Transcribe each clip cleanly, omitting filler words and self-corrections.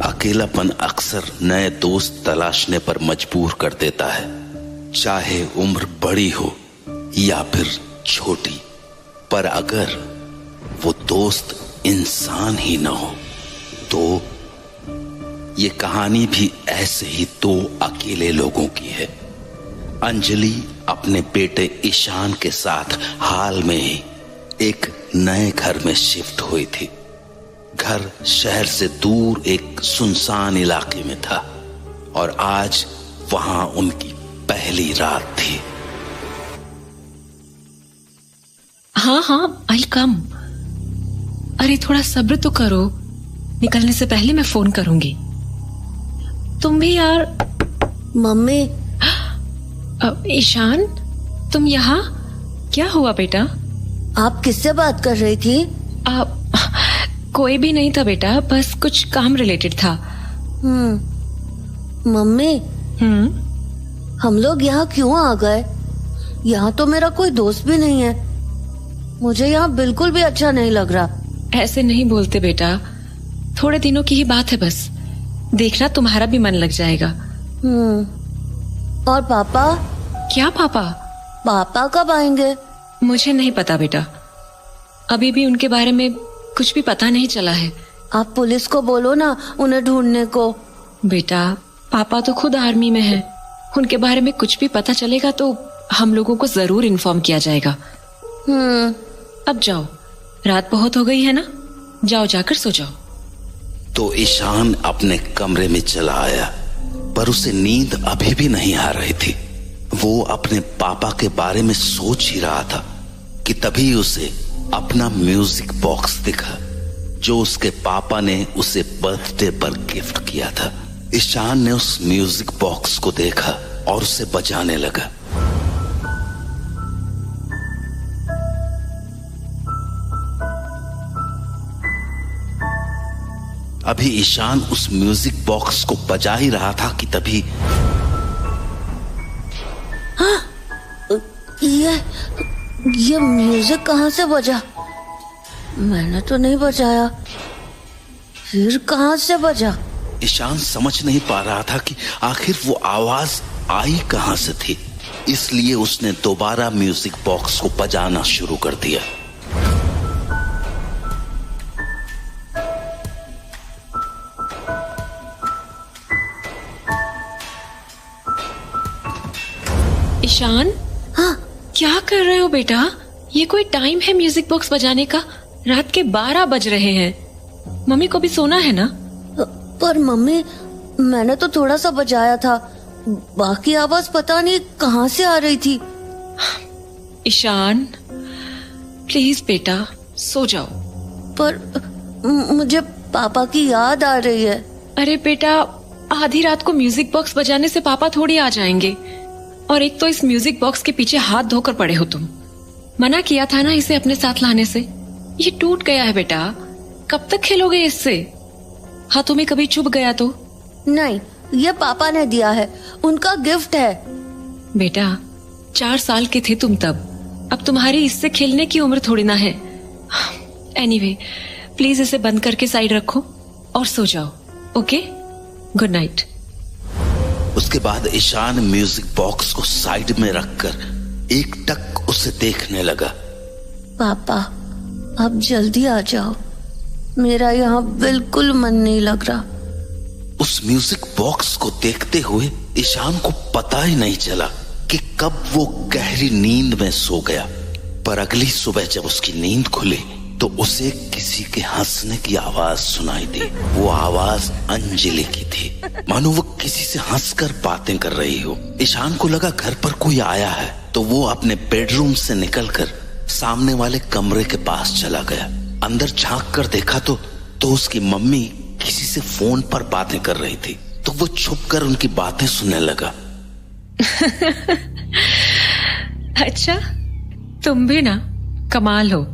अकेलापन अक्सर नए दोस्त तलाशने पर मजबूर कर देता है, चाहे उम्र बड़ी हो या फिर छोटी। पर अगर वो दोस्त इंसान ही न हो तो ये कहानी भी ऐसे ही दो अकेले लोगों की है। अंजलि अपने बेटे ईशान के साथ हाल में ही एक नए घर में शिफ्ट हुई थी। घर शहर से दूर एक सुनसान इलाके में था और आज वहां उनकी पहली रात थी। हाँ, आई कम। अरे थोड़ा सब्र तो करो, निकलने से पहले मैं फोन करूंगी। तुम भी यार। मम्मी। ईशान, तुम यहाँ? क्या हुआ बेटा? आप किससे बात कर रही थी? कोई भी नहीं था बेटा, बस कुछ काम रिलेटेड था। मम्मी। हम लोग यहाँ क्यों आ गए? यहाँ तो मेरा कोई दोस्त भी नहीं है। मुझे यहाँ बिल्कुल भी अच्छा नहीं लग रहा। ऐसे नहीं बोलते बेटा, थोड़े दिनों की ही बात है बस। देखना तुम्हारा भी मन लग जाएगा। और पापा? क्या पापा? पापा कब आएंगे? मुझे नहीं पता बेटा, अभी भी उनके बारे में कुछ भी पता नहीं चला है। आप पुलिस को बोलो ना उन्हें ढूंढने को। बेटा, पापा तो खुद आर्मी में हैं। उनके बारे में कुछ भी पता चलेगा तो हम लोगों को जरूर इन्फॉर्म किया जाएगा। अब जाओ, रात बहुत हो गई है ना, जाओ जाकर सो जाओ। तो ईशान अपने कमरे में चला आया, पर उसे नींद अभी भी नहीं आ रही थी। वो अपने पापा के बारे में सोच ही रहा था कि तभी उसे अपना म्यूजिक बॉक्स दिखा जो उसके पापा ने उसे बर्थडे पर गिफ्ट किया था। ईशान ने उस म्यूजिक बॉक्स को देखा और उसे बजाने लगा। अभी ईशान उस म्यूजिक बॉक्स को बजा ही रहा था कि तभी ये म्यूजिक कहाँ से बजा? मैंने तो नहीं बजाया, फिर कहाँ से बजा? ईशान समझ नहीं पा रहा था कि आखिर वो आवाज आई कहाँ से थी, इसलिए उसने दोबारा म्यूजिक बॉक्स को बजाना शुरू कर दिया। ईशान, हाँ? क्या कर रहे हो बेटा? ये कोई टाइम है म्यूजिक बॉक्स बजाने का? रात के 12 बज रहे हैं। मम्मी को भी सोना है ना? पर मम्मी, मैंने तो थोड़ा सा बजाया था, बाकी आवाज पता नहीं कहाँ से आ रही थी। ईशान, प्लीज बेटा सो जाओ। पर मुझे पापा की याद आ रही है। अरे बेटा, आधी रात को म्यूजिक बॉक्स बजाने से पापा थोड़ी आ जाएंगे। और एक तो इस म्यूजिक बॉक्स के पीछे हाथ धोकर पड़े हो तुम। मना किया था ना इसे अपने साथ लाने से। ये टूट गया है बेटा, कब तक खेलोगे इससे? हाथों में कभी चुभ गया तो? नहीं, ये पापा ने दिया है, उनका गिफ्ट है। बेटा, 4 साल के थे तुम तब, अब तुम्हारी इससे खेलने की उम्र थोड़ी ना है। एनीवे, प्लीज इसे बंद करके साइड रखो और सो जाओ। Okay, good night. उसके बाद ईशान म्यूजिक बॉक्स को साइड में रखकर एकटक उसे देखने लगा। पापा, अब जल्दी आ जाओ, मेरा यहाँ बिल्कुल मन नहीं लग रहा। उस म्यूजिक बॉक्स को देखते हुए ईशान को पता ही नहीं चला कि कब वो गहरी नींद में सो गया। पर अगली सुबह जब उसकी नींद खुली तो उसे किसी के हंसने की आवाज सुनाई दी। वो आवाज अंजलि की थी, मानो वो किसी से हंसकर बातें कर रही हो। ईशान को लगा घर पर कोई आया है, तो वो अपने बेडरूम से निकलकर सामने वाले कमरे के पास चला गया। अंदर झांक कर देखा तो उसकी मम्मी किसी से फोन पर बातें कर रही थी। तो वो छुपकर उनकी बातें सुनने लगा। अच्छा, तुम भी ना कमाल हो,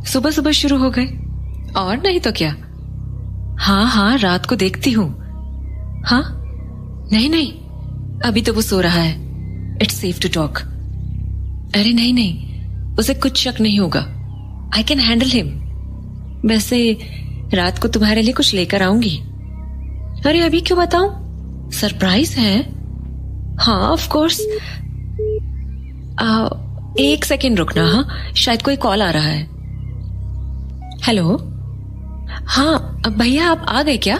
सुबह सुबह शुरू हो गए। और नहीं तो क्या। हाँ, रात को देखती हूँ। हाँ, नहीं, अभी तो वो सो रहा है। It's safe to talk. अरे नहीं, उसे कुछ शक नहीं होगा। I can handle him. वैसे रात को तुम्हारे लिए कुछ लेकर आऊंगी। अरे अभी क्यों बताऊं? सरप्राइज है। हाँ ऑफ कोर्स। एक सेकेंड रुकना। हाँ शायद कोई कॉल आ रहा है। हेलो। हाँ भैया आप आ गए क्या?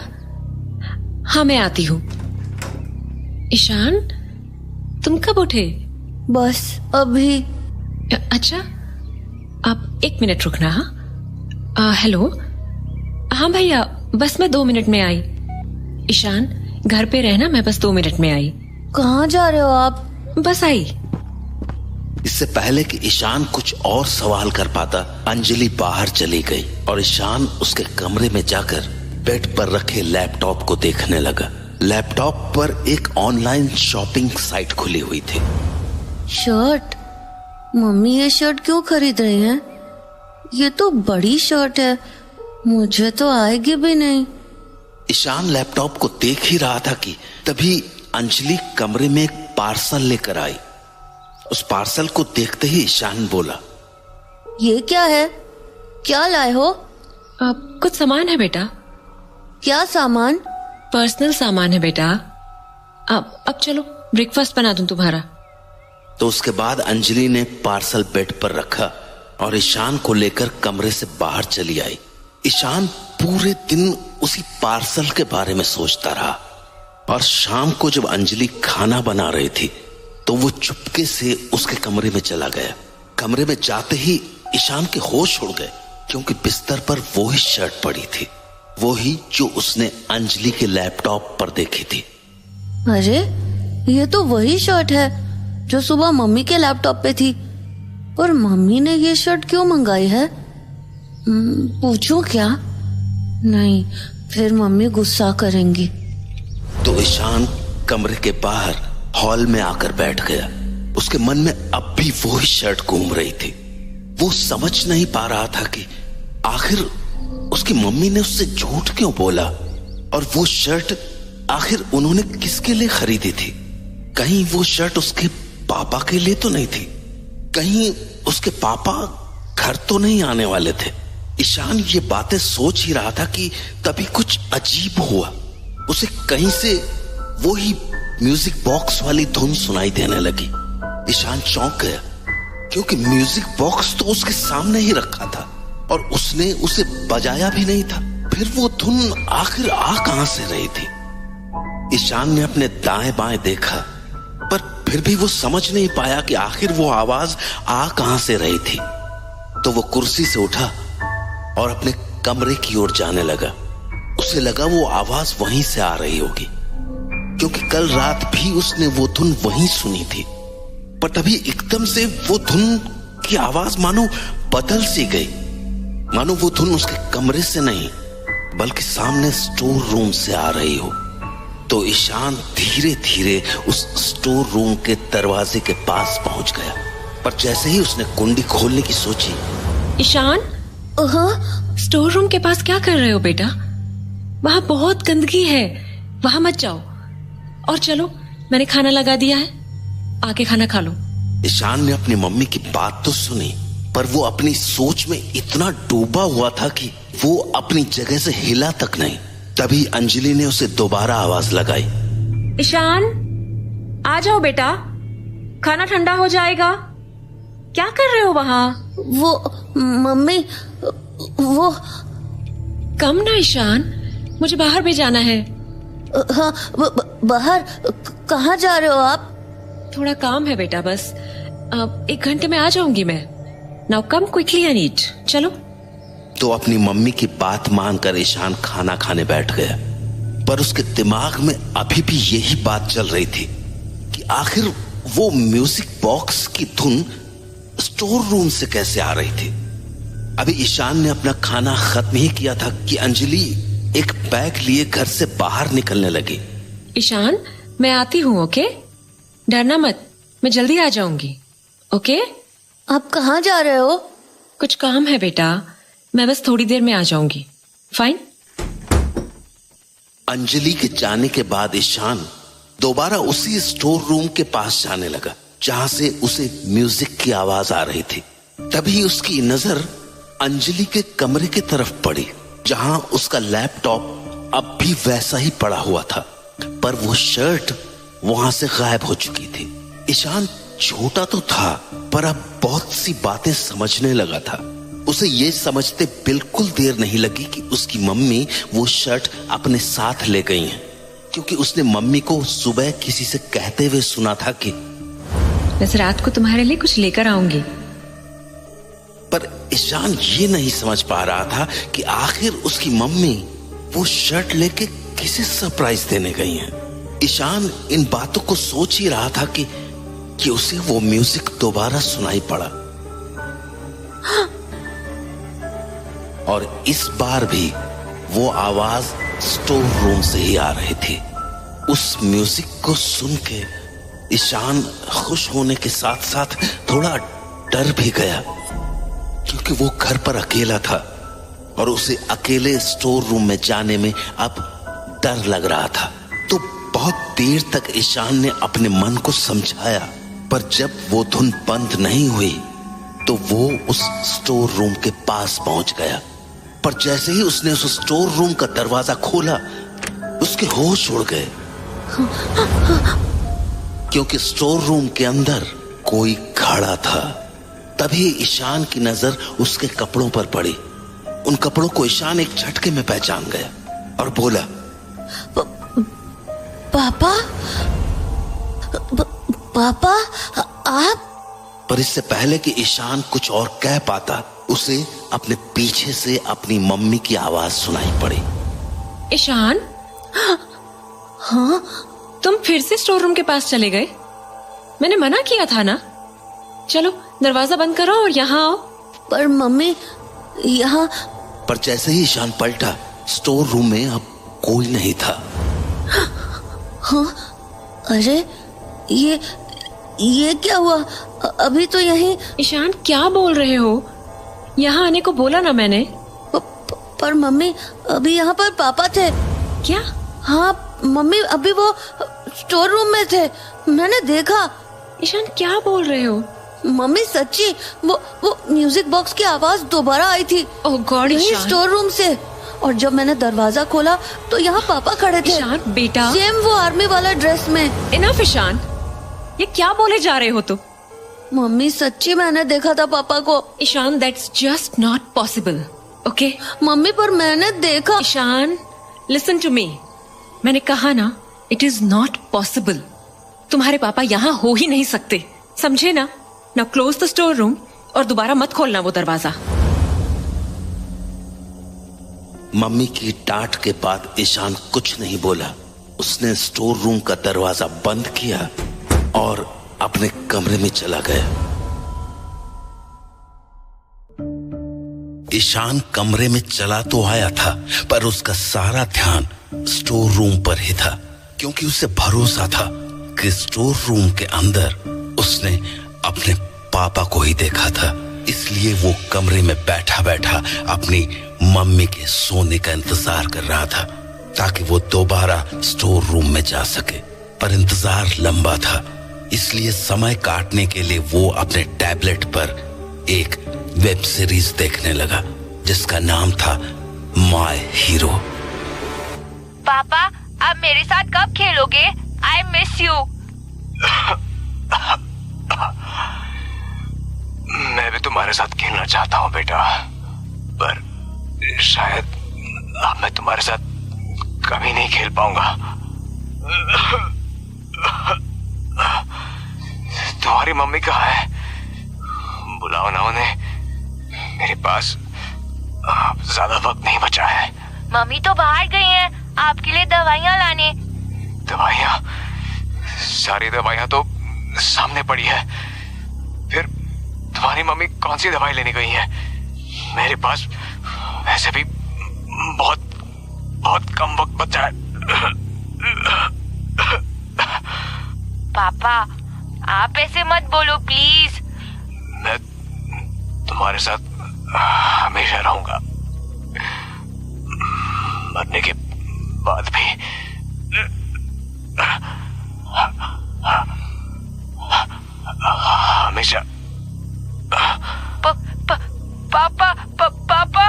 हाँ मैं आती हूँ। ईशान तुम कब उठे? बस अभी। अच्छा आप 1 मिनट रुकना। हाँ हेलो। हाँ भैया बस मैं 2 मिनट में आई। ईशान घर पे रहना, मैं बस 2 मिनट में आई। कहाँ जा रहे हो आप? बस आई। इससे पहले कि ईशान कुछ और सवाल कर पाता, अंजलि बाहर चली गई और ईशान उसके कमरे में जाकर बेड पर रखे लैपटॉप को देखने लगा। लैपटॉप पर एक ऑनलाइन शॉपिंग साइट खुली हुई थी। शर्ट? मम्मी ये शर्ट क्यों खरीद रही हैं? ये तो बड़ी शर्ट है, मुझे तो आएगी भी नहीं। ईशान लैपटॉप को देख ही रहा था कि तभी अंजलि कमरे में एक पार्सल लेकर आई। उस पार्सल को देखते ही ईशान बोला, ये क्या है? क्या लाए हो? कुछ सामान है बेटा। क्या सामान? पर्सनल सामान है बेटा। अब चलो ब्रेकफास्ट बना दूं तुम्हारा। तो उसके बाद अंजलि ने पार्सल बेड पर रखा और ईशान को लेकर कमरे से बाहर चली आई। ईशान पूरे दिन उसी पार्सल के बारे में सोचता रहा और शाम को जब अंजलि खाना बना रही थी तो वो चुपके से उसके कमरे में चला गया। कमरे में जाते ही ईशान के होश उड़ गए क्योंकि बिस्तर पर वो ही शर्ट पड़ी थी, वो ही जो उसने अंजलि के लैपटॉप पर देखी थी। अरे ये तो वही शर्ट है जो सुबह मम्मी के लैपटॉप पे थी। और मम्मी ने ये शर्ट क्यों मंगाई है? पूछूं क्या? नहीं, फिर मम्मी गुस्सा करेंगी। तो ईशान कमरे के बाहर हॉल में आकर बैठ गया। उसके मन में अब भी वो ही शर्ट घूम रही थी। वो समझ नहीं पा रहा था कि आखिर उसकी मम्मी ने उससे झूठ क्यों बोला और वो शर्ट आखिर उन्होंने किसके लिए खरीदी थी। कहीं वो शर्ट उसके पापा के लिए तो नहीं थी, कहीं उसके पापा घर तो नहीं आने वाले थे। ईशान ये बातें सोच ही रहा था कि तभी कुछ अजीब हुआ। उसे कहीं से वो ही म्यूजिक बॉक्स वाली धुन सुनाई देने लगी। ईशान चौंक गया क्योंकि म्यूजिक बॉक्स तो उसके सामने ही रखा था और उसने उसे बजाया भी नहीं था। फिर वो धुन आखिर आ कहां से रही थी? ईशान ने अपने दाएं बाएं देखा पर फिर भी वो समझ नहीं पाया कि आखिर वो आवाज आ कहां से रही थी। तो वो कुर्सी से उठा और अपने कमरे की ओर जाने लगा। उसे लगा वो आवाज वहीं से आ रही होगी क्योंकि कल रात भी उसने वो धुन वहीं सुनी थी। पर तभी एकदम से वो धुन की आवाज मानो बदल सी गई, मानो वो धुन उसके कमरे से नहीं बल्कि सामने स्टोर रूम से आ रही हो। तो ईशान धीरे धीरे उस स्टोर रूम के दरवाजे के पास पहुंच गया, पर जैसे ही उसने कुंडी खोलने की सोची। ईशान, हाँ? स्टोर रूम के पास क्या कर रहे हो बेटा? वहां बहुत गंदगी है, वहां मत जाओ। और चलो मैंने खाना लगा दिया है, आके खाना खा लो। ईशान ने अपनी मम्मी की बात तो सुनी पर वो अपनी सोच में इतना डूबा हुआ था कि वो अपनी जगह से हिला तक नहीं। तभी अंजलि ने उसे दोबारा आवाज लगाई, ईशान आ जाओ बेटा, खाना ठंडा हो जाएगा। क्या कर रहे हो वहां? वो मम्मी, वो कम ना ईशान, मुझे बाहर भी जाना है। हाँ, बाहर कहाँ जा रहे हो आप? थोड़ा काम है बेटा, बस 1 घंटे में आ जाऊंगी मैं। Now come quickly and eat. चलो। तो अपनी मम्मी की बात मानकर ईशान खाना खाने बैठ गया, पर उसके दिमाग में अभी भी यही बात चल रही थी कि आखिर वो म्यूजिक बॉक्स की धुन स्टोर रूम से कैसे आ रही थी। अभी ईशान ने अपना खाना खत्म ही किया था कि अंजलि एक बैग लिए घर से बाहर निकलने लगी। ईशान मैं आती हूँ, ओके? डरना मत, मैं जल्दी आ जाऊंगी, ओके? आप कहाँ जा रहे हो? कुछ काम है बेटा, मैं बस थोड़ी देर में आ जाऊंगी। फाइन। अंजलि के जाने के बाद ईशान दोबारा उसी स्टोर रूम के पास जाने लगा जहां से उसे म्यूजिक की आवाज आ रही थी। तभी उसकी नजर अंजलि के कमरे की तरफ पड़ी जहां उसका लैपटॉप अब भी वैसा ही पड़ा हुआ था, पर वो शर्ट वहां से गायब हो चुकी थी। ईशान छोटा तो था, पर अब बहुत सी बातें समझने लगा था। उसे ये समझते बिल्कुल देर नहीं लगी कि उसकी मम्मी वो शर्ट अपने साथ ले गई हैं, क्योंकि उसने मम्मी को सुबह किसी से कहते हुए सुना था कि बस रात को तुम्हारे लिए कुछ लेकर आऊंगी। पर ईशान ये नहीं समझ पा रहा था कि आखिर उसकी मम्मी वो शर्ट लेके किसे सरप्राइज देने गई हैं। ईशान इन बातों को सोच ही रहा था कि उसे वो म्यूजिक दोबारा सुनाई पड़ा, और इस बार भी वो आवाज स्टोर रूम से ही आ रही थी। उस म्यूजिक को सुन के ईशान खुश होने के साथ साथ थोड़ा डर भी गया, क्योंकि वो घर पर अकेला था और उसे अकेले स्टोर रूम में जाने में अब डर लग रहा था। तो बहुत देर तक ईशान ने अपने मन को समझाया, पर जब वो धुन बंद नहीं हुई तो वो उस स्टोर रूम के पास पहुंच गया। पर जैसे ही उसने उस स्टोर रूम का दरवाजा खोला, उसके होश उड़ गए, क्योंकि स्टोर रूम के अंदर कोई खड़ा था। तभी ईशान की नजर उसके कपड़ों पर पड़ी। उन कपड़ों को ईशान एक झटके में पहचान गया और बोला, पापा, पापा आप? पर इससे पहले कि ईशान कुछ और कह पाता, उसे अपने पीछे से अपनी मम्मी की आवाज सुनाई पड़ी। ईशान, हाँ? तुम फिर से स्टोर रूम के पास चले गए? मैंने मना किया था ना। चलो दरवाजा बंद करो और यहाँ आओ। पर मम्मी यहाँ। पर जैसे ही ईशान पलटा, स्टोर रूम में अब कोई नहीं था। हाँ? अरे ये क्या हुआ? अभी तो यहीं। ईशान क्या बोल रहे हो? यहाँ आने को बोला ना मैंने। पर मम्मी अभी यहाँ पर पापा थे। क्या? हाँ मम्मी, अभी वो स्टोर रूम में थे, मैंने देखा। ईशान क्या बोल रहे हो? मम्मी सच्ची, वो म्यूजिक बॉक्स की आवाज दोबारा आई थी। ओह गॉड ईशान, स्टोर रूम से। और जब मैंने दरवाजा खोला तो यहाँ पापा खड़े थे। ईशान बेटा, सेम वो आर्मी वाला ड्रेस में। इनफ ईशान, ये क्या बोले जा रहे हो तुम? मम्मी सच्ची मैंने देखा था पापा को। Ishan that's just not possible, okay? मम्मी पर मैंने देखा। ईशान लिसन टू मी, मैंने कहा ना इट इज नॉट पॉसिबल। तुम्हारे पापा यहाँ हो ही नहीं सकते, समझे ना? Now close the store room और दोबारा मत खोलना वो दरवाजा। मम्मी की डांट के बाद ईशान कुछ नहीं बोला। उसने स्टोर रूम का दरवाजा बंद किया और अपने कमरे में चला गया। ईशान कमरे में चला तो आया था, पर उसका सारा ध्यान स्टोर रूम पर ही था, क्योंकि उसे भरोसा था कि स्टोर रूम के अंदर उसने अपने पापा को ही देखा था। इसलिए वो कमरे में बैठा बैठा अपनी मम्मी के सोने का इंतजार कर रहा था, ताकि वो दोबारा स्टोर रूम में जा सके। पर इंतजार लंबा था, इसलिए समय काटने के लिए वो अपने टैबलेट पर एक वेब सीरीज देखने लगा, जिसका नाम था माय हीरो। पापा आप मेरे साथ कब खेलोगे? I miss you. मैं भी तुम्हारे साथ खेलना चाहता हूँ बेटा, पर शायद अब मैं तुम्हारे साथ कभी नहीं खेल पाऊंगा। तुम्हारी मम्मी कहाँ है? बुलाओ ना उन्हें, मेरे पास अब ज्यादा वक्त नहीं बचा है। मम्मी तो बाहर गई हैं आपके लिए दवाइयाँ लाने। दवाइयाँ? सारी दवाइयाँ तो सामने पड़ी है। फिर तुम्हारी मम्मी कौन सी दवाई लेने गई है? मेरे पास वैसे भी बहुत बहुत कम वक्त बचा है। पापा आप ऐसे मत बोलो प्लीज। मैं तुम्हारे साथ हमेशा रहूंगा, मरने के बाद भी। हमेशा। पापा पापा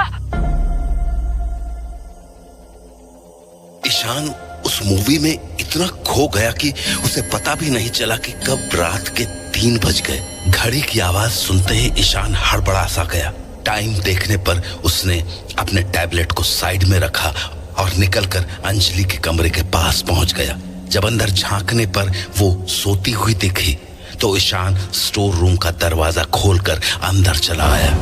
ईशान उस मूवी में इतना खो गया कि उसे पता भी नहीं चला कि कब रात के 3 बज गए। घड़ी की आवाज सुनते ही ईशान हड़बड़ा सा गया। टाइम देखने पर उसने अपने टैबलेट को साइड में रखा और निकलकर अंजलि के कमरे के पास पहुंच गया। जब अंदर झांकने पर वो सोती हुई दिखी तो ईशान स्टोर रूम का दरवाजा खोलकर अंदर चला आया।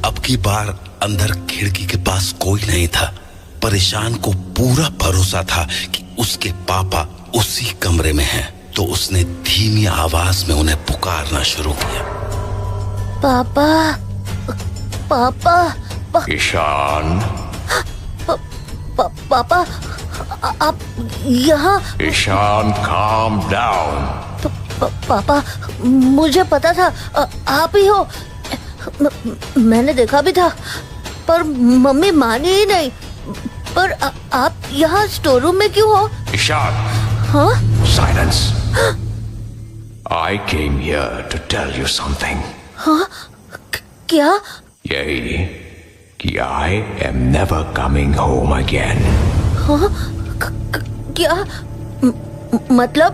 अब की बार अंदर खिड़की के पास कोई नहीं था, पर ईशान को पूरा भरोसा था कि उसके पापा उसी कमरे में हैं। तो उसने धीमी आवाज में उन्हें पुकारना शुरू किया। पापा, पापा, ईशान, पापा, आप यहाँ? Ishan, calm down. पापा, मुझे पता था आप ही हो। मैंने देखा भी था, पर मम्मी मानी ही नहीं। पर आप यहाँ स्टोर रूम में क्यों हो? ईशान, हाँ? silence. I came here to tell you something. हाँ? क्या? यही कि I am never coming home again. हाँ? क्या मतलब?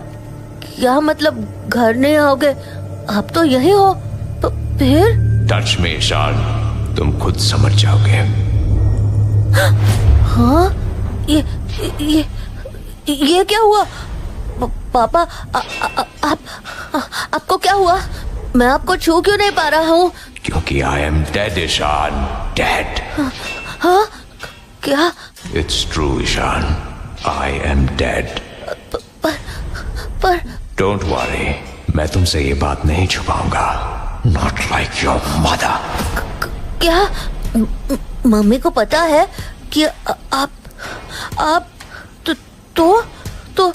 क्या मतलब घर नहीं आओगे? आप तो यही हो। फिर? टच में ईशान, तुम खुद समझ जाओगे। हाँ? ये क्या हुआ? पापा, आपको क्या हुआ? मैं आपको छू क्यों नहीं पा रहा हूँ? क्योंकि I am dead, Ishan, dead. हाँ? क्या? It's true, Ishan. I am dead. पर Don't worry, मैं तुमसे ये बात नहीं छुपाऊंगा. Not like your mother. क्या? मम्मी को पता है कि आप तो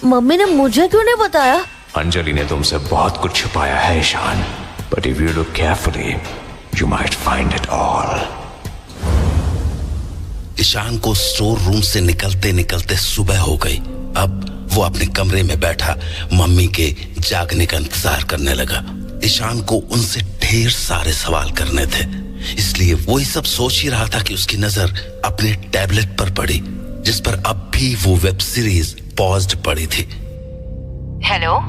मम्मी ने मुझे क्यों नहीं बताया? अंजलि ने तुमसे बहुत कुछ छुपाया है Ishan. But if you look carefully, you might find it all. Ishan को स्टोर रूम से निकलते निकलते सुबह हो गई। अब वो अपने कमरे में बैठा मम्मी के जागने का इंतजार करने लगा। ईशान को उनसे ढेर सारे सवाल करने थे, इसलिए वो ये सब सोच ही रहा था कि उसकी नजर अपने टैबलेट पर पड़ी, जिस पर अब भी वो वेब सीरीज पॉज्ड पड़ी थी। हेलो,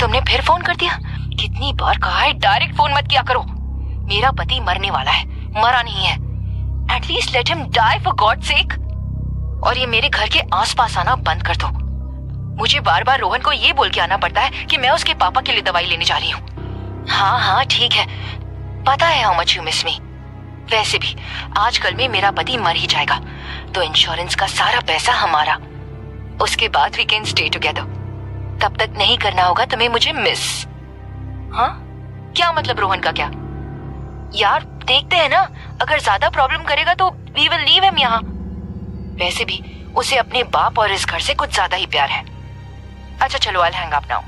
तुमने फिर फोन कर दिया? कितनी बार कहा है डायरेक्ट फोन मत किया करो। मेरा पति मरने वाला है, मरा नहीं है। At least let him die for God sake. और ये मेरे घर के आसपास आना बंद कर दो। मुझे बार बार रोहन को ये बोल के आना पड़ता है कि मैं उसके पापा के लिए दवाई लेने जा रही हूँ। हाँ ठीक है, पता है हाउ मच यू मिस मी। वैसे भी आजकल में मेरा पति मर ही जाएगा, तो इंश्योरेंस का सारा पैसा हमारा। उसके बाद वी कैन स्टे टुगेदर। तब तक नहीं करना होगा तुम्हें मुझे मिस। हाँ? क्या मतलब रोहन का क्या? यार देखते हैं ना, अगर ज्यादा प्रॉब्लम करेगा तो वी विल लीव हिम यहाँ। वैसे भी उसे अपने बाप और इस घर से कुछ ज्यादा ही प्यार है। अच्छा चलो, आई हैंग अप नाउ।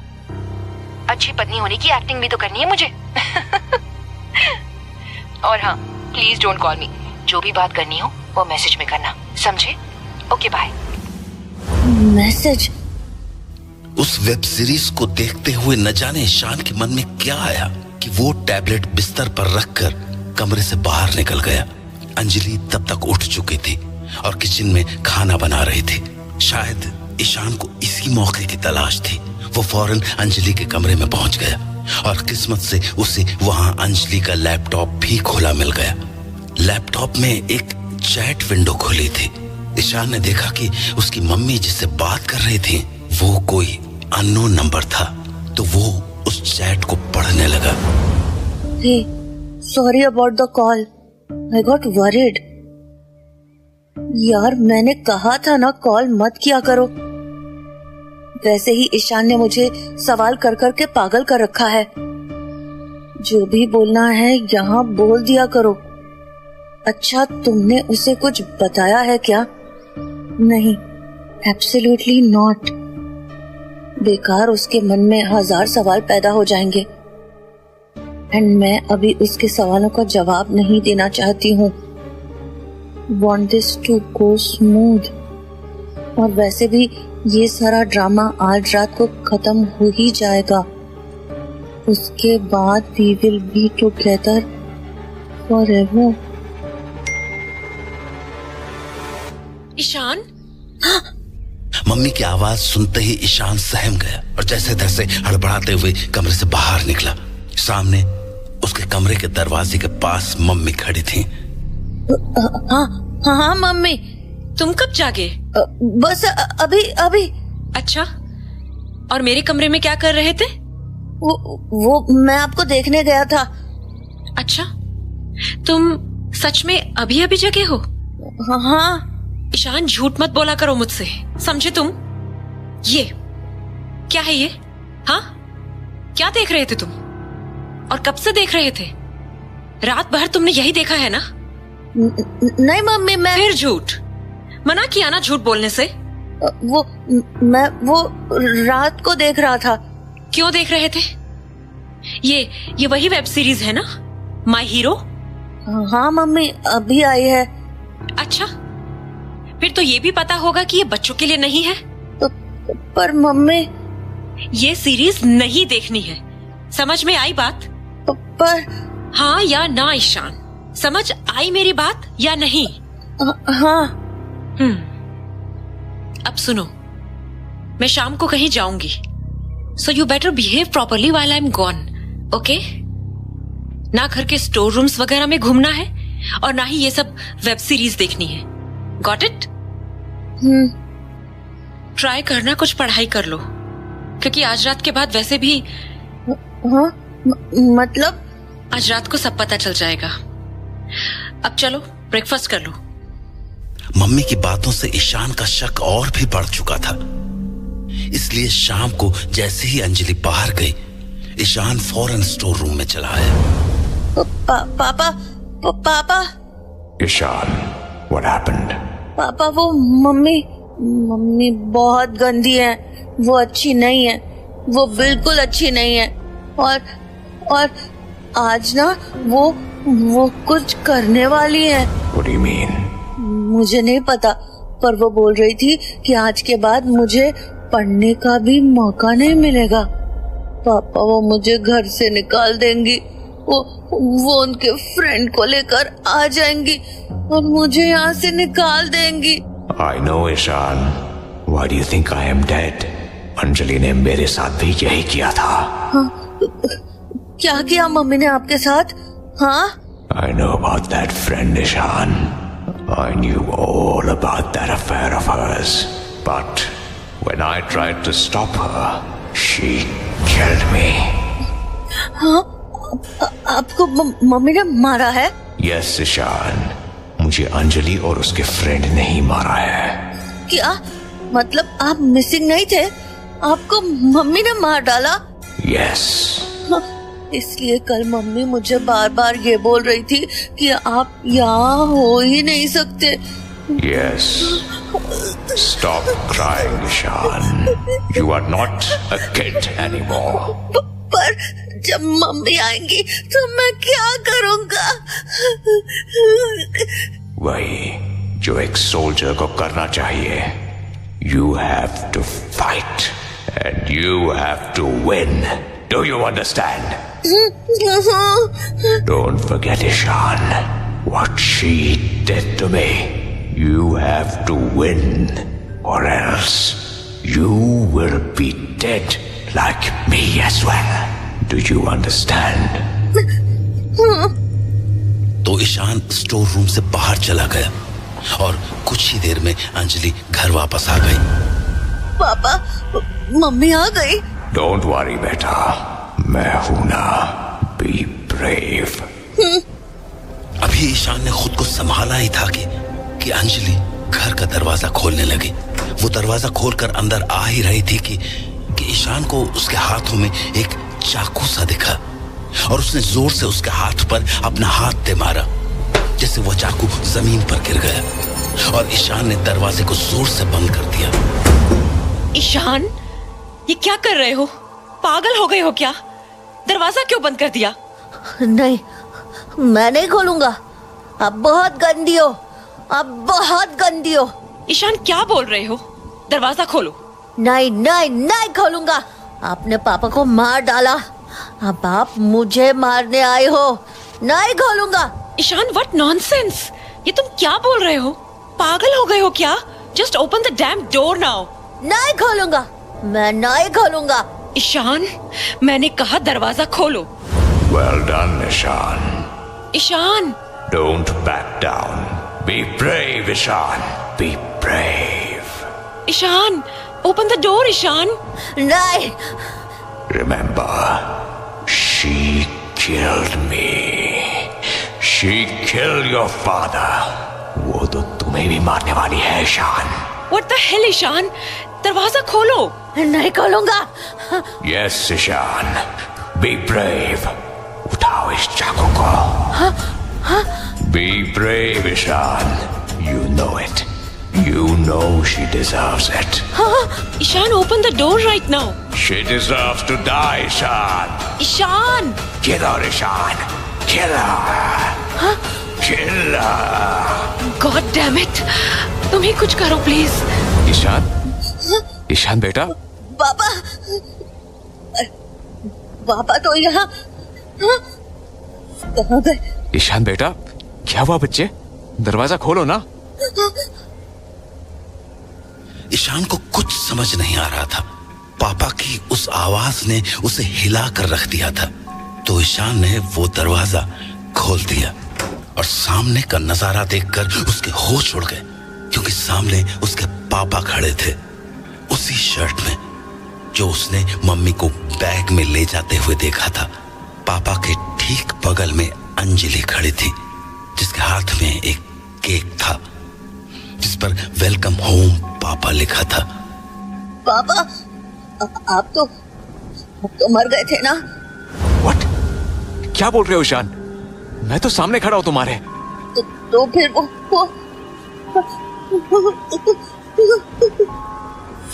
अच्छी पत्नी होने की एक्टिंग भी तो करनी है मुझे। और हाँ, प्लीज डोंट कॉल मी। जो भी बात करनी हो वो मैसेज में करना, समझे? Okay bye. मैसेज? उस वेब सीरीज को देखते हुए न जाने ईशान के मन में क्या आया कि वो टैबलेट बिस्तर पर रखकर कमरे से बाहर निकल गया। अंजलि तब तक उठ चुकी थी और किचन में खाना बना रही थी। शायद ईशान को इसी मौके की तलाश थी। वो फौरन अंजलि के कमरे में पहुंच गया और किस्मत से उसे वहां अंजलि का लैपटॉप भी खुला मिल गया। लैपटॉप में एक चैट विंडो खुली थी। ईशान ने देखा कि उसकी मम्मी जिससे बात कर रही थी वो कोई अननोन नंबर था, तो वो उस चैट को पढ़ने लगा। Hey, sorry about the call. I got worried. यार मैंने कहा था ना कॉल मत किया करो। वैसे ही ईशान ने मुझे सवाल कर कर के पागल कर रखा है। जो भी बोलना है यहाँ बोल दिया करो। अच्छा, तुमने उसे कुछ बताया है क्या? नहीं, एब्सोल्युटली नॉट। बेकार उसके मन में 1000 सवाल पैदा हो जाएंगे एंड मैं अभी उसके सवालों का जवाब नहीं देना चाहती हूँ। Want this to go smooth। और वैसे भी ये सारा ड्रामा आज रात को खत्म हो ही जाएगा। उसके बाद we will be together forever। Ishan, मम्मी की आवाज सुनते ही ईशान सहम गया और जैसे तैसे हड़बड़ाते हुए कमरे से बाहर निकला। सामने उसके कमरे के दरवाजे के पास मम्मी खड़ी थी। हाँ मम्मी। तुम कब जागे? बस अभी अभी। अच्छा, और मेरे कमरे में क्या कर रहे थे? वो मैं आपको देखने गया था। अच्छा, तुम सच में अभी अभी जगे हो? हाँ। ईशान, झूठ मत बोला करो मुझसे, समझे तुम? ये क्या है ये? हाँ, क्या देख रहे थे तुम? और कब से देख रहे थे? रात भर तुमने यही देखा है ना? नहीं मम्मी, मैं फिर झूठ। मना किया ना झूठ बोलने से। मैं रात को देख रहा था। क्यों देख रहे थे? ये वही वेब सीरीज है ना, माय हीरो? हाँ मम्मी, अभी आई है। अच्छा, फिर तो ये भी पता होगा कि ये बच्चों के लिए नहीं है। पर मम्मी, ये सीरीज नहीं देखनी है, समझ में आई बात? पर हाँ या ना ईशान, समझ आई मेरी बात या नहीं? हाँ। अब सुनो, मैं शाम को कहीं जाऊंगी, so you better behave properly while I am gone, okay? ना घर के स्टोर रूम्स वगैरह में घूमना है और ना ही ये सब वेब सीरीज देखनी है। Got it? ट्राई करना कुछ पढ़ाई कर लो, क्योंकि आज रात के बाद वैसे भी हाँ? मतलब? आज रात को सब पता चल जाएगा। अब चलो ब्रेकफास्ट कर लो। मम्मी की बातों से ईशान का शक और भी बढ़ चुका था, इसलिए शाम को जैसे ही अंजलि बाहर गई, ईशान फौरन स्टोर रूम में चला आया। पापा। Ishan, what happened? पापा, वो मम्मी बहुत गंदी है। वो अच्छी नहीं है, वो बिल्कुल अच्छी नहीं है। और आज ना वो कुछ करने वाली है। What do you mean? मुझे नहीं पता, पर वो बोल रही थी कि आज के बाद मुझे पढ़ने का भी मौका नहीं मिलेगा। पापा, वो मुझे घर से निकाल देंगी। वो उनके फ्रेंड को लेकर आ जाएंगी और मुझे यहाँ से निकाल देंगी। I know, Ishan. Why do you think I am dead? Anjali ने मेरे साथ भी यही किया था। हाँ, क्या किया मम्मी ने आपके साथ? हाँ? I know about that friend, Ishan. I knew all about that affair of hers. But when I tried to stop her, she killed me. हाँ? आपको मम्मी ने मारा है? Yes, ईशान। मुझे अंजलि और उसके फ्रेंड ने ही मारा है। क्या मतलब आप मिसिंग नहीं थे? आपको मम्मी ने मार डाला? Yes. हाँ, इसलिए कल मम्मी मुझे बार बार ये बोल रही थी कि आप यहाँ हो ही नहीं सकते। Yes. Stop crying, Ishan. You are not a kid anymore. पर जब मम्मी आएंगी तो मैं क्या करूँगा? वही जो एक सोल्जर को करना चाहिए। You have to fight and you have to win. Do you understand? Don't forget, Ishan, what she did to me. You have to win, or else you will be dead like me as well. Do you understand? तो Ishan store room से बाहर चला गया और कुछ ही देर में अंजलि घर वापस आ गई। पापा, मम्मी आ गई। Don't worry, बेटा, मैं हूं ना। Be brave. अभी ईशान ने खुद को संभाला ही था कि अंजलि घर का दरवाजा खोलने लगी। वो दरवाजा खोलकर अंदर आ ही रही थी कि ईशान को उसके हाथों में एक चाकू सा दिखा और उसने जोर से उसके हाथ पर अपना हाथ दे मारा, जैसे वो चाकू जमीन पर गिर गया और ईशान ने दरवाजे को जोर से बंद कर दिया। ईशान, ये क्या कर रहे हो? पागल हो गए हो क्या? दरवाजा क्यों बंद कर दिया? नहीं, मैं नहीं खोलूंगा। आप बहुत गंदी हो, आप बहुत गंदी हो। ईशान, क्या बोल रहे हो? दरवाजा खोलो। नहीं नहीं नहीं खोलूंगा। आपने पापा को मार डाला, अब आप मुझे मारने आए हो। नहीं खोलूंगा। Ishan, what nonsense! ये तुम क्या बोल रहे हो? पागल हो गए हो क्या? Just open the dam door now. नहीं खोलूंगा, मैं नहीं खोलूंगा। ईशान, मैंने कहा दरवाजा खोलो। Well done, Ishan. Ishan, Don't back down. Be brave, Ishan. Be brave. Ishan, open the door Ishan. नहीं। Remember, she killed me. She killed your father. वो तो तुम्हें भी मारने वाली है, Ishan. What the hell Ishan, दरवाजा खोलो। नहीं खोलूंगा। Yes, Ishan. Be brave. उठाओ इस चाकू को। Be brave, Ishan. You know it. You know she deserves it. Ishan, open the door right now. She deserves to die, Ishan. Ishan, Kill her, Ishan. Kill her. Kill her. God damn it, तुम ही कुछ करो please. Ishan, Ishan बेटा। पापा, पापा तो यहाँ कहाँ गए? ईशान बेटा, क्या हुआ बच्चे? दरवाजा खोलो ना। ईशान को कुछ समझ नहीं आ रहा था। पापा की उस आवाज ने उसे हिला कर रख दिया था। तो ईशान ने वो दरवाजा खोल दिया और सामने का नजारा देखकर उसके होश उड़ गए, क्योंकि सामने उसके पापा खड़े थे, उसी शर्ट में जो उसने मम्मी को बैग में ले जाते हुए देखा था। पापा के ठीक बगल में अंजलि खड़ी थी, जिसके हाथ में एक केक था जिस पर वेलकम होम पापा लिखा था। पापा, आप तो मर गए थे ना? What? क्या बोल रहे हो ईशान? मैं तो सामने खड़ा हूं तुम्हारे। तो फिर वो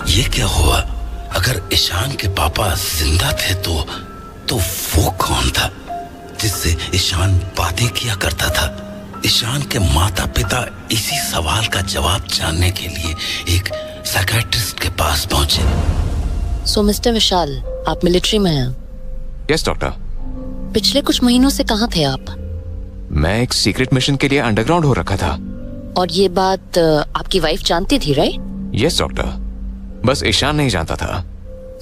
ये क्या हुआ? अगर ईशान के पापा जिंदा थे तो वो कौन था जिससे ईशान बातें किया करता था? ईशान के माता पिता इसी सवाल का जवाब जानने के लिए एक साइकियाट्रिस्ट के पास पहुंचे। सो मिस्टर विशाल, आप मिलिट्री में हैं? Yes doctor. पिछले कुछ महीनों से कहाँ थे आप? मैं एक सीक्रेट मिशन के लिए अंडरग्राउंड हो रखा था। और ये बात आपकी वाइफ जानती थी, राइट? यस डॉक्टर, बस ईशान नहीं जानता था।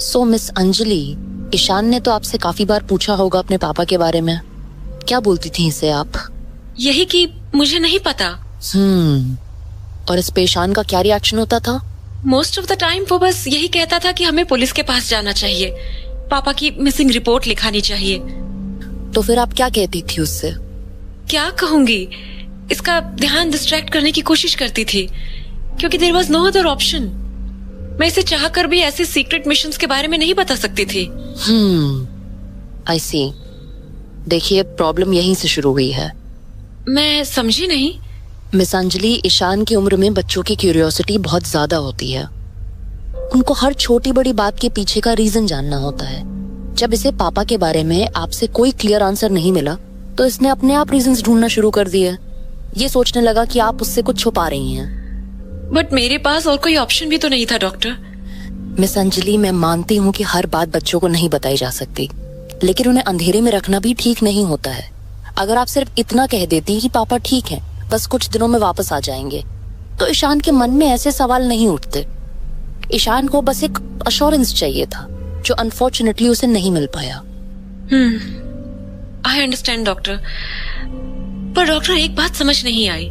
सो मिस अंजलि, ईशान ने तो आपसे काफी बार पूछा होगा अपने पापा के बारे में। क्या बोलती थी इसे आप? यही कि मुझे नहीं पता। और इस पे ईशान का क्या रिएक्शन होता था? मोस्ट ऑफ द टाइम वो बस यही कहता था कि हमें पुलिस के पास जाना चाहिए, पापा की मिसिंग रिपोर्ट लिखानी चाहिए। तो फिर आप क्या कहती थी उससे? क्या कहूंगी, इसका ध्यान डिस्ट्रैक्ट करने की कोशिश करती थी, क्योंकि there was no other option. मैं इसे चाहकर भी ऐसे सीक्रेट मिशंस के बारे में नहीं बता सकती थी। आई सी। देखिए, प्रॉब्लम यहीं से शुरू हुई है। मैं समझी नहीं। मिस अंजलि, ईशान की उम्र में बच्चों की क्यूरियोसिटी बहुत ज्यादा होती है। उनको हर छोटी बड़ी बात के पीछे का रीजन जानना होता है। जब इसे पापा के बारे में आपसे कोई क्लियर आंसर नहीं मिला, तो इसने अपने आप रीजंस ढूंढना शुरू कर दिए। ये सोचने लगा कि आप उससे कुछ छुपा रही हैं। बट मेरे पास और कोई ऑप्शन भी तो नहीं था डॉक्टर। मिस अंजलि, मैं मानती हूँ कि हर बात बच्चों को नहीं बताई जा सकती, लेकिन उन्हें अंधेरे में रखना भी ठीक नहीं होता है। अगर आप सिर्फ इतना कह देती कि पापा ठीक हैं, बस कुछ दिनों में वापस आ जाएंगे, तो ईशान के मन में ऐसे सवाल नहीं उठते। ईशान को बस एक अश्योरेंस चाहिए था, जो अनफॉर्चुनेटली उसे नहीं मिल पाया। आई अंडरस्टैंड डॉक्टर, पर डॉक्टर एक बात समझ नहीं आई,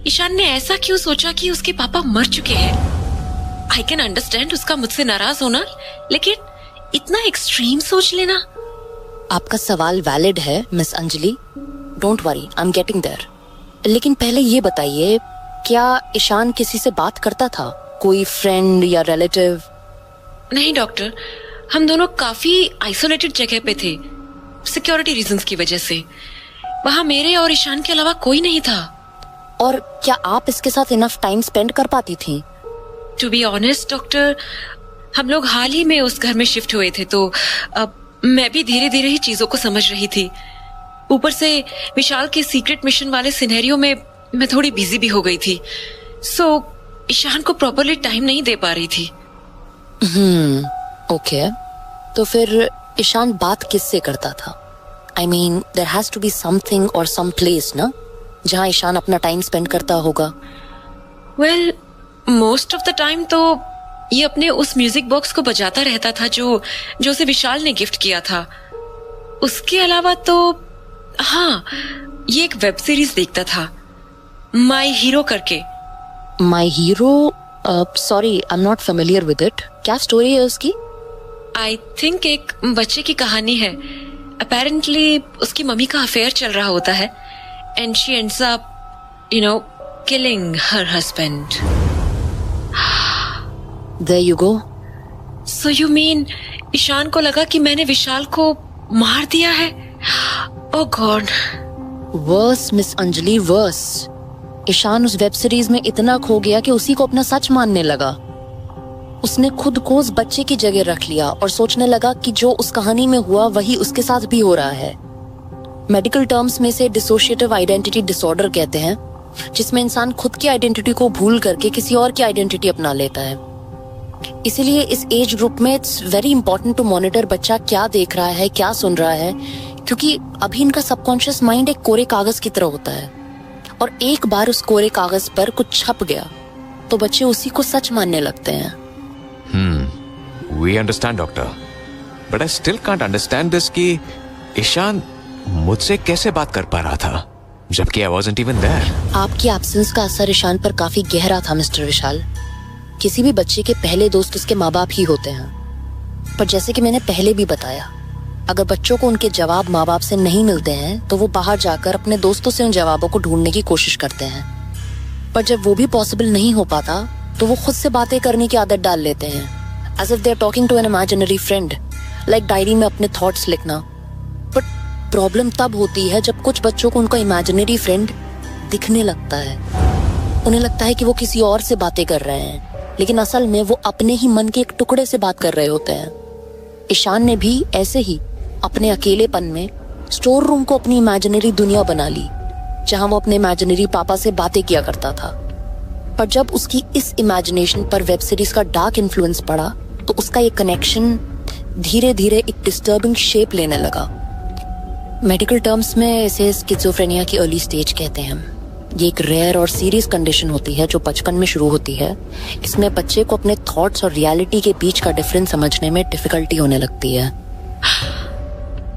ईशान ने ऐसा क्यों सोचा कि उसके पापा मर चुके हैं? आई कैन अंडरस्टैंड उसका मुझसे नाराज होना, लेकिन इतना एक्सट्रीम सोच लेना। आपका सवाल वैलिड है miss Anjali, don't worry, I am getting there. लेकिन पहले ये बताइए, क्या ईशान किसी से बात करता था? कोई फ्रेंड या रिलेटिव? नहीं डॉक्टर, हम दोनों काफी आइसोलेटेड जगह पे थे, सिक्योरिटी रीजंस की वजह से। वहां मेरे और ईशान के अलावा कोई नहीं था। और क्या आप इसके साथ इनफ टाइम स्पेंड कर पाती थी? टू बी ऑनेस्ट डॉक्टर, हम लोग हाल ही में उस घर में शिफ्ट हुए थे, तो अब मैं भी धीरे धीरे ही चीजों को समझ रही थी। ऊपर से विशाल के सीक्रेट मिशन वाले सिनेरियो में मैं थोड़ी बिजी भी हो गई थी, सो ईशान को प्रॉपरली टाइम नहीं दे पा रही थी। ओके, तो फिर ईशान बात किससे करता था? I mean, there has to be something और सम प्लेस ना, जहाँ ईशान अपना टाइम स्पेंड करता होगा। Well, most of the time तो ये अपने उस म्यूजिक बॉक्स को बजाता रहता था जो उसे विशाल ने गिफ्ट किया था। उसके अलावा तो हाँ, ये एक वेब सीरीज देखता था, माई हीरो करके। My hero? Sorry, I am not familiar with it. क्या स्टोरी है उसकी? आई थिंक एक बच्चे की कहानी है। अपेरेंटली उसकी मम्मी का अफेयर चल रहा होता है and she ends up killing her husband. There you go. So you mean Ishan को लगा कि मैंने विशाल को मार दिया है? Oh God. Worse miss Anjali, worse. Ishan उस वेब सीरीज में इतना खो गया कि उसी को अपना सच मानने लगा। उसने खुद को उस बच्चे की जगह रख लिया और सोचने लगा कि जो उस कहानी में हुआ वही उसके साथ भी हो रहा है। मेडिकल टर्म्स में से डिसोशिएटिव आइडेंटिटी डिसऑर्डर कहते हैं, जिसमें इंसान खुद की आइडेंटिटी को भूल करके किसी और की आइडेंटिटी अपना लेता है। इसीलिए इस एज ग्रुप में it's very important to monitor बच्चा क्या देख रहा है, क्या सुन रहा है, क्योंकि अभी इनका सबकॉन्शियस माइंड एक कोरे कागज की तरह होता है और एक बार उस कोरे कागज पर कुछ छप गया तो बच्चे उसी को सच मानने लगते हैं। We understand, doctor. But I still can't understand this कि ईशान मुझसे कैसे बात कर पा रहा था जबकि I wasn't even there. आपकी एब्सेंस का असर ईशान पर काफी गहरा था मिस्टर विशाल। किसी भी बच्चे के पहले दोस्त उसके माँ बाप ही होते हैं, पर जैसे कि मैंने पहले भी बताया, अगर बच्चों को उनके जवाब माँ बाप से नहीं मिलते हैं तो वो बाहर जाकर अपने दोस्तों से उन जवाबों को ढूंढने की कोशिश करते हैं। पर जब वो भी पॉसिबल नहीं हो पाता तो वो खुद से बातें करने की आदत डाल लेते हैं, as if they are talking to an imaginary friend, like diary में अपने थॉट्स लिखना। बट प्रॉब्लम तब होती है जब कुछ बच्चों को उनका इमेजिनरी फ्रेंड दिखने लगता है। उन्हें लगता है कि वो किसी और से बातें कर रहे हैं, लेकिन असल में वो अपने ही मन के एक टुकड़े से बात कर रहे होते हैं। ईशान ने भी ऐसे ही अपने अकेलेपन में स्टोर रूम को अपनी इमेजिनरी दुनिया बना ली, जहां वो अपने इमेजिनरी पापा से बातें किया करता था। पर जब उसकी इस इमेजिनेशन पर वेब सीरीज का डार्क इन्फ्लुएंस पड़ा तो उसका ये कनेक्शन धीरे धीरे एक डिस्टर्बिंग शेप लेने लगा। मेडिकल टर्म्स में इसे स्किज़ोफ्रेनिया की अर्ली स्टेज कहते हैं। ये एक रेयर और सीरियस कंडीशन होती है जो बचपन में शुरू होती है। इसमें बच्चे को अपने थॉट्स और रियलिटी के बीच का डिफरेंस समझने में डिफिकल्टी होने लगती है।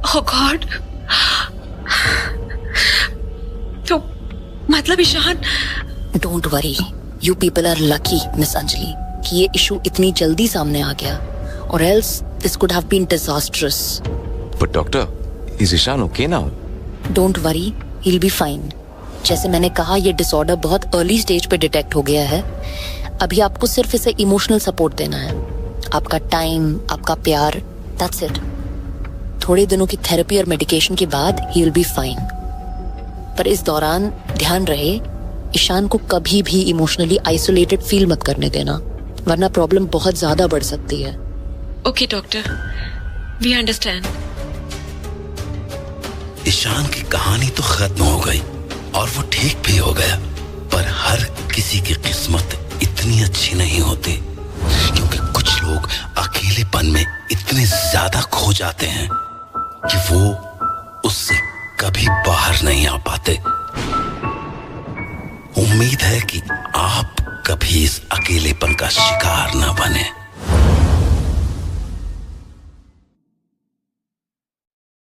Oh God. तो मतलब Ishan. Don't worry, you people are lucky miss Anjali कि ये इशू इतनी जल्दी सामने आ गया, और else this could have been disastrous. But doctor, is Ishan okay now? Don't worry, he will be fine. जैसे मैंने कहा, ये डिसऑर्डर बहुत अर्ली स्टेज पे डिटेक्ट हो गया है। अभी आपको सिर्फ इसे इमोशनल सपोर्ट देना है, आपका टाइम, आपका प्यार, दैट्स इट। थोड़े दिनों की थेरेपी और मेडिकेशन के बाद ही विल बी फाइन। पर इस दौरान ध्यान रहे, ईशान को कभी भी इमोशनली आइसोलेटेड फील मत करने देना, वरना प्रॉब्लम बहुत ज्यादा बढ़ सकती है। Okay doctor, we understand. Ishan की कहानी तो खत्म हो गई और वो ठीक भी हो गया, पर हर किसी की किस्मत इतनी अच्छी नहीं होती, क्योंकि कुछ लोग अकेलेपन में इतने ज्यादा खो जाते हैं कि वो उससे कभी बाहर नहीं आ पाते। उम्मीद है कि आप कभी इस अकेलेपन का शिकार न बने।